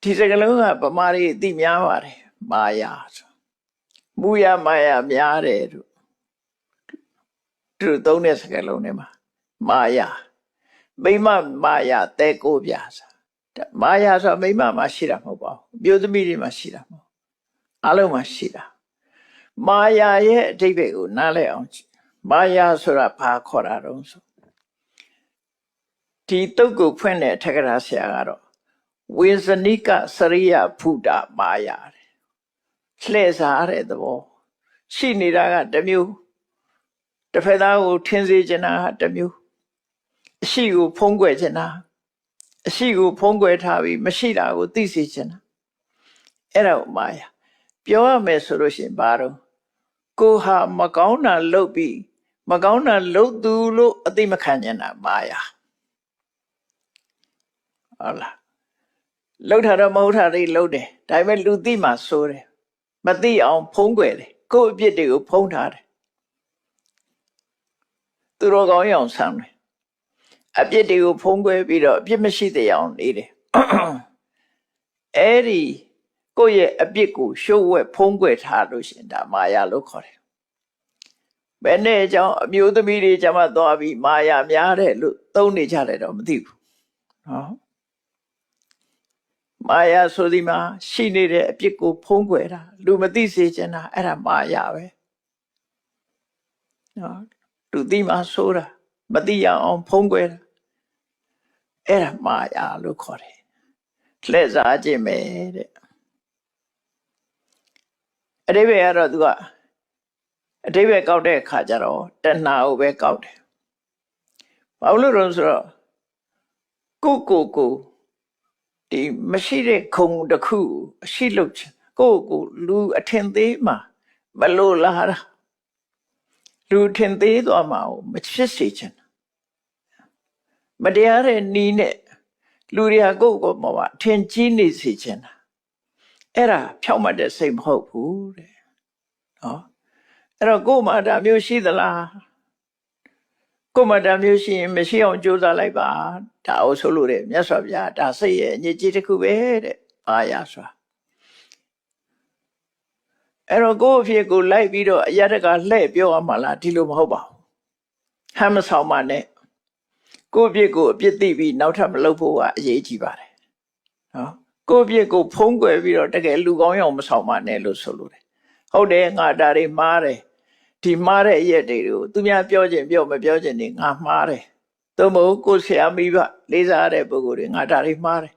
ဒီစကလုံးကဗမာတွေသိများပါတယ်မာယာမူရမာယာများတယ်သူသုံးတဲ့စကလုံးတွေမှာမာယာမိမမာယာတဲကိုပြစာမာယာဆိုမိမမှာရှိတာမဟုတ်ပါဘူးမျိုးသမီးတွေမှာရှိတာမဟုတ်အားလုံးမှာရှိတာမာယာရဲ့အဓိပ္ပာယ်ကိုနားလည်အောင်မာယာဆိုတာဘာခေါ်တာတုံးဆိုဒီတုတ်ကိုဖွင့်တဲ့ထက္ကရာဆရာကတော့ဝေဇနိကစရိယဖုဒမာယာလှည့်စားတဲ့သဘောရှိနေတာကတစ်မျိုးတစ်ဖက်သားကိုထင်စေချင်တာကတစ်မျိုးအရှိကိုဖုံးကွယ်ချင်တာအရှိကိုဖုံးကွယ်ထားပြီးမရှိတာကိုသိစေချင်တာအဲ့ဒါကိုမာယာပြောရမယ်ဆိုလို့ရှိရင်ဘာတော့ကိုဟာမကောင်းတာလုပ်ပြီးမကောင်းတာလုပ်သူလို့အသိမခံချင်တာမာယာဟုတ်လားလှုပ်တာတော့မဟုတ်တာတွေလှုပ်တယ်ဒါပေမဲ့လူသိမှဆိုးတယ်မသိအောင်ဖုံးကွယ်တယ်ကိုယ့်အပြစ်တွေကိုဖုံးထားတယ်သူတော်ကောင်းအောင်ဆမ်းတယ်အပြစ်တွေကိုဖုံးကွယ်ပြီးတော့အပြစ်မရှိတဲ့အောင်နေတယ်အဲ့ဒီကိုယ့်ရဲ့အပြစ်ကိုရှုပ်ဝဲဖုံးကွယ်ထားလို့ရှင်ဒါမာယာလို့ခေါ်တယ်ဘယ်နဲ့ကြောင့်အမျိုးသမီးတွေကျမသွားပြီးမာယာများတယ်လို့သုံးနေကြတယ်တော့မသိဘူးနော်မာယာဆိုဒီမှာရှိနေတဲ့အပြစ်ကိုဖုံးကွယ်တာလူမသိစေချင်တာအဲ့ဒါမာယာပဲနော်လူသိမှဆိုးတာမသိရအောင်ဖုံးကွယ်တာအဲ့ဒါမာယာလို့ခေါ်တယ်လှည့်စားခြင်းပဲတဲ့အဓိပ္ပာယ်ကတော့သူကအဓိပ္ပာယ်ကောက်တဲ့အခါကျတော့တဏှာကိုပဲကောက်တယ်ဘာလို့လဲဆိုတော့ကိုဒီမရှိတဲ့ခုံတစ်ခုအရှိလုပ်ချင်ကိုလူအထင်သေးမှမလို့လာတာလူထင်သေးသွားမှာမဖြစ်စေချင်မတရားတဲ့နီးနဲ့လူတွေကကိုမပါထင်ကြီးနေစေချင်တာအဲ့ဒါဖြောက်မှတ်တဲ့စိတ်မဟုတ်ဘူးတဲ့နော်အဲ့တော့ကို့မှာဒါမျိုးရှိသလားကို့မှာဒါမျိုးရှိရင်မရှိအောင်ကြိုးစားလိုက်ပါဒါအောင်ဆိုလို့တဲ့မြတ်စွာဘုရားဒါစိတ်ရဲ့အညစ်အကြေးတစ်ခုပဲတဲ့အာရဆိုတာအဲ့တော့ကို့အဖြစ်ကိုလိုက်ပြီးတော့အရတကလှဲ့ပြောရမှာလားဒီလိုမဟုတ်ပါဘူးဟမ်းမဆောင်ပါနဲ့ကို့အဖြစ်ကိုအပြစ်သိပြီးနောက်ထပ်မလုပ်ဖို့ကအရေးကြီးပါတယ်နော်ကို့အဖြစ်ကိုဖုံးကွယ်ပြီးတော့တကယ်လူကောင်းအောင်မဆောင်ပါနဲ့လို့ဆိုလို့တယ်ဟုတ်တယ်ငါဒါတွေမှားတယ်ဒီမှားတဲ့အရက်တွေကိုသူများပြောခြင်းပြောမပြောခြင်းတွေငါမှားတယ်သို့မဟုတ်ကိုယ်ဆရာမိဘလေးစားတဲ့ပုဂ္ဂိုလ်တွေငါဒါတွေမှားတယ်